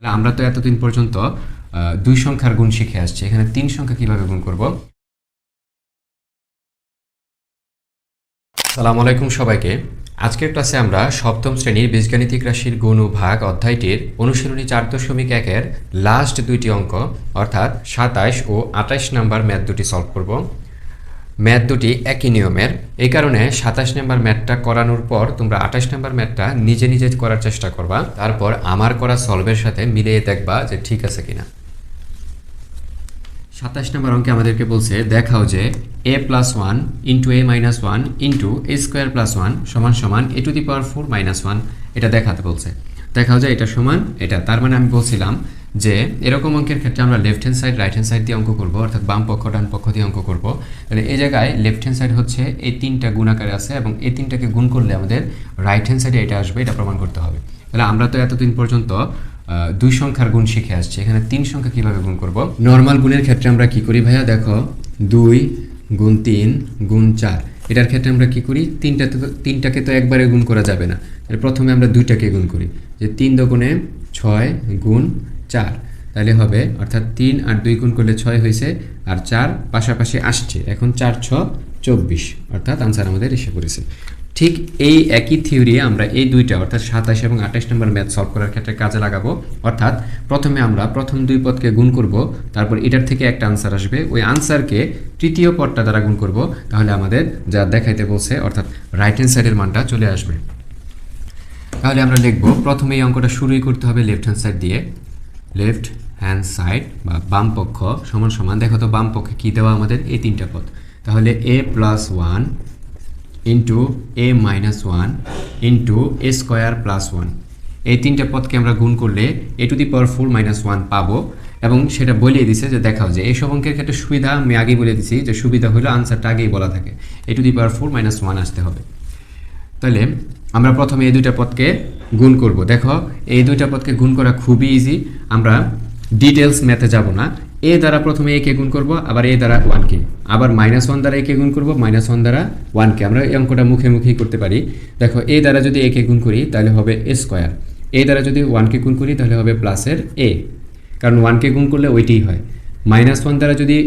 আমরা তো এতদিন পর্যন্ত দুই সংখ্যার গুণ শিখে আসছি। এখানে তিন সংখ্যা কিভাবে গুণ করব। আসসালামু আলাইকুম সবাইকে। আজকের ক্লাসে আমরা সপ্তম শ্রেণীর বীজগাণিতিক রাশির গুণ ও ভাগ অধ্যায়টির অনুশীলনী 4.1-এর লাস্ট দুইটি অঙ্ক অর্থাৎ 27 ও 28 নাম্বার ম্যাথ দুটি সলভ করব। ম্যাথ দুটি একই নিয়মের, এই কারণে 27 নাম্বার ম্যাথটা করানোর পর তোমরা 28 নাম্বার ম্যাথটা নিজে নিজে করার চেষ্টা করবা, তারপর আমার করা সলভের সাথে মিলিয়ে দেখবা যে ঠিক আছে কিনা। 27 নম্বর অঙ্কে আমাদেরকে বলছে দেখাও যে a+1 into a minus 1 into a square plus 1 সমান সমান a two the power 4 minus 1 এটা দেখাতে বলছে। দেখাও যে এটা সমান এটা, তার মানে আমি বলছিলাম যে এরকম অঙ্কের ক্ষেত্রে আমরা left hand side right hand side দিয়ে অঙ্ক করব, অর্থাৎ বাম পক্ষ ডান পক্ষ দিয়ে অঙ্ক করব। তাহলে এই জায়গায় লেফট হ্যান্ড সাইড হচ্ছে এই তিনটা গুণ আকারে আছে এবং এই তিনটাকে গুণ করলে আমাদের রাইট হ্যান্ড সাইডে এটা আসবে, এটা প্রমাণ করতে হবে। তাহলে আমরা তো এতদিন পর্যন্ত দুই সংখ্যার গুণ শিখে আসছি। এখানে তিন সংখ্যা কিভাবে গুণ করব। নর্মাল গুণের ক্ষেত্রে আমরা কি করি ভাইয়া, দেখো 2 গুণ 3 গুণ 4, এটার ক্ষেত্রে আমরা কি করি, তিনটাকে তো একবারে গুণ করা যাবে না। তাহলে প্রথমে আমরা দুইটাকে গুণ করি, যে 3 দুগুণে 6 গুণ 4, তাহলে হবে অর্থাৎ 3 আর 2 গুণ করলে 6 হয়েছে, আর 4 পাশাপাশি আসছে, এখন 4 6 24, অর্থাৎ আনসার আমাদের এসে পড়েছে। ঠিক এই একই থিওরি আমরা এই দুইটা অর্থাৎ 27 এবং 28 নম্বর ম্যাথ সলভ করার ক্ষেত্রে কাজে লাগাবো। অর্থাৎ প্রথমে আমরা প্রথম দুই পদকে গুণ করব, তারপর এটার থেকে একটা আনসার আসবে, ওই আনসারকে তৃতীয় পদটা দ্বারা গুণ করব, তাহলে আমাদের যা দেখাইতে বলছে অর্থাৎ রাইট হ্যান্ড সাইডের মানটা চলে আসবে। তাহলে আমরা লিখব, প্রথমে এই অঙ্কটা শুরুই করতে হবে লেফট হ্যান্ড সাইড দিয়ে। লেফট হ্যান্ড সাইড বা বাম পক্ষ সমান সমান, দেখো তো বাম পক্ষে কী দেওয়া আমাদের, এই তিনটা পদ। তাহলে a+1 into a minus 1 into a square plus 1, এই তিনটা পদকে আমরা গুণ করলে a two the power 4 minus 1 পাবো। এবং সেটা বলিয়ে দিছে যে দেখাও যে এইসব অঙ্কের ক্ষেত্রে সুবিধা আমি আগেই বলে দিছি, যে সুবিধা হলো আনসারটা আগেই বলা থাকে, a two the power 4 minus 1 আসতে হবে। তাহলে আমরা প্রথমে এই দুইটা পদকে গুণ করব। দেখো এই দুইটা পদকে গুণ করা খুবই ইজি, আমরা ডিটেলস ম্যাথে যাব না। এ দ্বারা প্রথমে এ কে গুণ করব, আবার এ দ্বারা 1কে, আবার -1 দ্বারা একে গুণ করব, -1 দ্বারা 1কে। আমরা এই অঙ্কটা মুখে মুখেই করতে পারি। দেখো এ দ্বারা যদি একে গুণ করি তাহলে হবে এ স্কোয়ার, এ দ্বারা যদি 1কে গুণ করি তাহলে হবে প্লাসের এ, কারণ 1কে গুণ করলে ওইটাই হয়। -1 দ্বারা যদি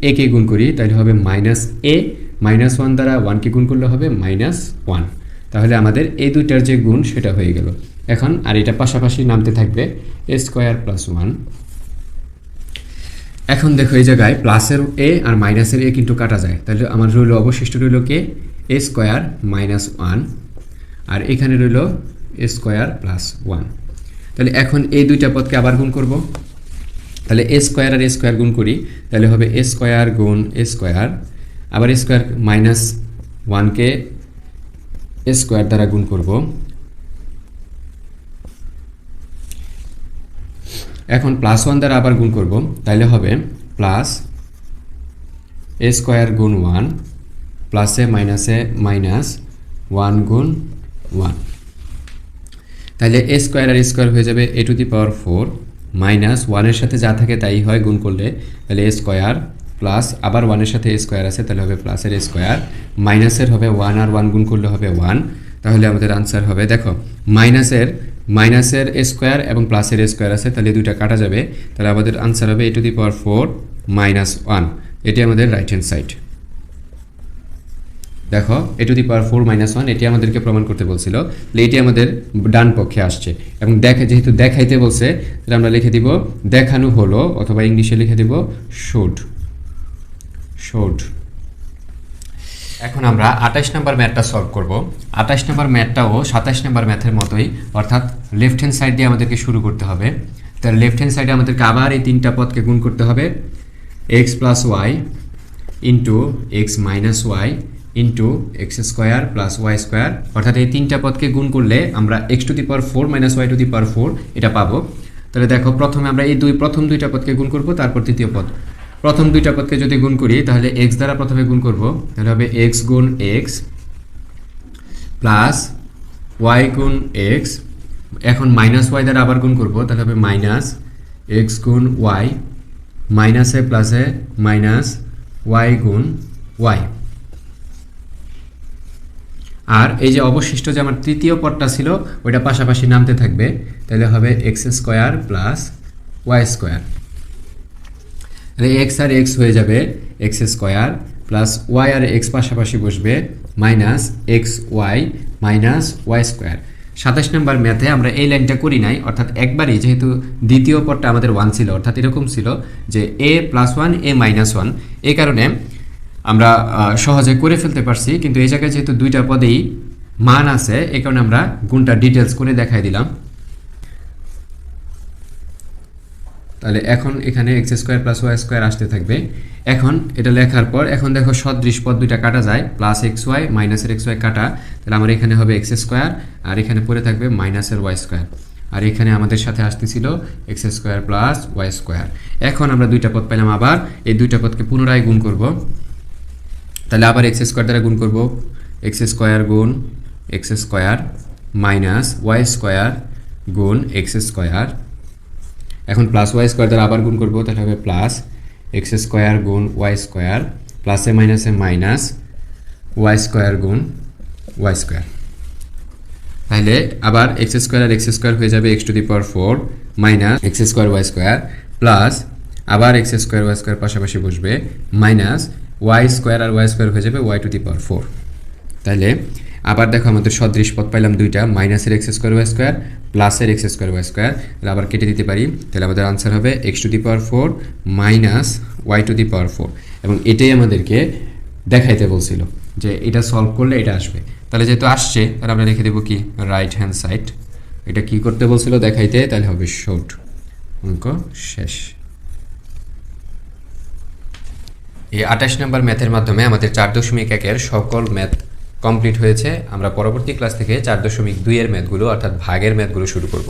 একে গুণ করি তাহলে হবে মাইনাস এ, -1 দ্বারা 1কে গুণ করলে হবে -1। তাহলে আমাদের এই দুইটার যে গুণ সেটা হয়ে গেল। এখন আর এটা পাশাপাশি নামতে থাকবে এ স্কোয়ার প্লাস 1। এখন দেখো এই জায়গায় প্লাসের এ আর মাইনাসের এ কিন্তু কাটা যায়, তাহলে আমার রইল অবশিষ্ট রইল কে, এ স্কোয়ার মাইনাস 1, আর এখানে রইল এ স্কোয়ার প্লাস 1। তাহলে এখন এই দুইটা পদকে আবার গুণ করব। তাহলে এ স্কোয়ার আর এ স্কোয়ার গুণ করি, তাহলে হবে এ স্কোয়ার গুণ এ স্কোয়ার, আবার এ স্কোয়ার -1কে এ স্কোয়ার দ্বারা গুণ করব। এখন +1 দ্বারা আবার গুণ করব, তাহলে হবে প্লাস এ স্কোয়ার গুণ 1 প্লাসে মাইনাসে -1 গুণ 1। তাহলে এ স্কোয়ার আর স্কোয়ার হয়ে যাবে এ টু দি পাওয়ার 4 -1-এর সাথে যা থাকে তাই হয় গুণ করলে, তাহলে এ স্কোয়ার প্লাস আবার 1-এর সাথে এ স্কোয়ার আছে, তাহলে হবে প্লাসের এ স্কোয়ার, মাইনাসের হবে 1 আর 1 গুণ করলে হবে 1। তাহলে আমাদের আনসার হবে, দেখো মাইনাসের এ স্কোয়ার এবং প্লাসের এ স্কোয়ার আছে, তাহলে দুইটা কাটা যাবে, তাহলে আমাদের আনসার হবে এ টু দি পাওয়ার 4 -1। এটি আমাদের রাইট হ্যান্ড সাইড। দেখো এ টু দি পাওয়ার 4 -1 এটি আমাদেরকে প্রমাণ করতে বলছিল, তাহলে এটি আমাদের ডান পক্ষে আসছে। এবং যেহেতু দেখাইতে বলছে, তাহলে আমরা লিখে দিব দেখানো হলো, অথবা ইংলিশে লিখে দিব শোড। এখন আমরা 28 নম্বর ম্যাথটা সলভ করব। 28 নম্বর ম্যাথটাও 27 নম্বর ম্যাথের মতোই, অর্থাৎ লেফট হ্যান্ড সাইড দিয়ে আমাদেরকে শুরু করতে হবে। তাহলে লেফট হ্যান্ড সাইডে আমাদেরকে আবার এই তিনটা পদকে গুণ করতে হবে, x plus y into x minus y into x square plus y square, অর্থাৎ এই তিনটা পদকে গুণ করলে আমরা x to the power 4 minus y to the power 4 এটা পাবো। তাহলে দেখো প্রথমে আমরা এই প্রথম দুইটা পদকে গুণ করব, তারপর তৃতীয় পদ। প্রথম দুইটা পদকে যদি গুণ করি তাহলে এক্স দ্বারা প্রথমে গুণ করব, তাহলে হবে এক্স গুণ এক্স প্লাস ওয়াই গুণ এক্স, এখন -y দ্বারা আবার গুণ করব, তাহলে হবে মাইনাস এক্স গুণ ওয়াই, মাইনাসে প্লাসে মাইনাস ওয়াই গুণ ওয়াই। আর এই যে অবশিষ্ট যে আমার তৃতীয় পদটা ছিল ওইটা পাশাপাশি নামতে থাকবে। তাহলে হবে x square plus y square. X আর এক্স হয়ে যাবে এক্স স্কোয়ার প্লাস ওয়াই আর এক্স পাশাপাশি বসবে minus x y minus y square. 27 number ম্যাথে আমরা এই লাইনটা করি নাই, অর্থাৎ একবারই, যেহেতু দ্বিতীয় পদটা আমাদের 1 ছিল, অর্থাৎ এরকম ছিল যে a + 1 a - 1, এই কারণে আমরা সহজে করে ফেলতে পারছি। কিন্তু এই জায়গায় যেহেতু দুইটা পদেই মান আছে, এই কারণে আমরা গুণটা ডিটেলস করে দেখাই দিলাম। তাহলে এখন এখানে x square plus y square আসতে থাকবে। এখন এটা লেখার পর এখন দেখো সদৃশ পদ দুইটা কাটা যায়, প্লাস এক্স ওয়াই মাইনাসের এক্স ওয়াই কাটা, তাহলে আমার এখানে হবে এক্স স্কোয়ার আর এখানে পড়ে থাকবে মাইনাসের ওয়াই স্কোয়ার, আর এখানে আমাদের সাথে আসতেছিল x square plus y square. এখন আমরা দুইটা পদ পেলাম, আবার এই দুইটা পদকে পুনরায় গুণ করব। তাহলে আবার এক্স স্কোয়ার দ্বারা গুণ করব, এক্স স্কোয়ার গুণ x square minus y square গুণ এক্স স্কোয়ার। এখন প্লাস ওয়াই স্কোয়ার দ্বারা আবার গুণ করবো, তাহলে হবে প্লাস এক্স স্কোয়ার গুণ ওয়াই স্কোয়ার প্লাসে মাইনাসে মাইনাস ওয়াই স্কোয়ার গুণ ওয়াই স্কোয়ার। তাহলে আবার এক্স স্কোয়ার আর এক্স স্কোয়ার হয়ে যাবে x to the power 4 minus x square y square plus আবার এক্স স্কোয়ার ওয়াই স্কোয়ার পাশাপাশি বসবে মাইনাস ওয়াই স্কোয়ার আর ওয়াই স্কোয়ার হয়ে যাবে ওয়াই টু দি পাওয়ার 4। তাহলে আবার দেখো আমাদের সদৃশ পদ পাইলাম দুইটা, মাইনাসের এক্স স্কোয়ার ওয়াই স্কোয়ার প্লাসের এক্স স্কোয়ার ওয়াই স্কোয়ার, তাহলে আবার কেটে দিতে পারি। তাহলে আমাদের আনসার হবে x to the power 4 minus y to the power 4, এবং এটাই আমাদেরকে দেখাইতে বলছিল যে এটা সলভ করলে এটা আসবে। তাহলে যেহেতু আসছে তাহলে আমরা লিখে দেবো কি রাইট হ্যান্ড সাইড। এটা কি করতে বলছিল দেখাইতে, তাহলে হবে শর্ট। অঙ্ক শেষ। এই 28 নম্বর ম্যাথের মাধ্যমে আমাদের 4.1 সকল ম্যাথ কমপ্লিট হয়েছে। আমরা পরবর্তী ক্লাস থেকে 4.2 এর ম্যাথগুলো অর্থাৎ ভাগের ম্যাথগুলো শুরু করব।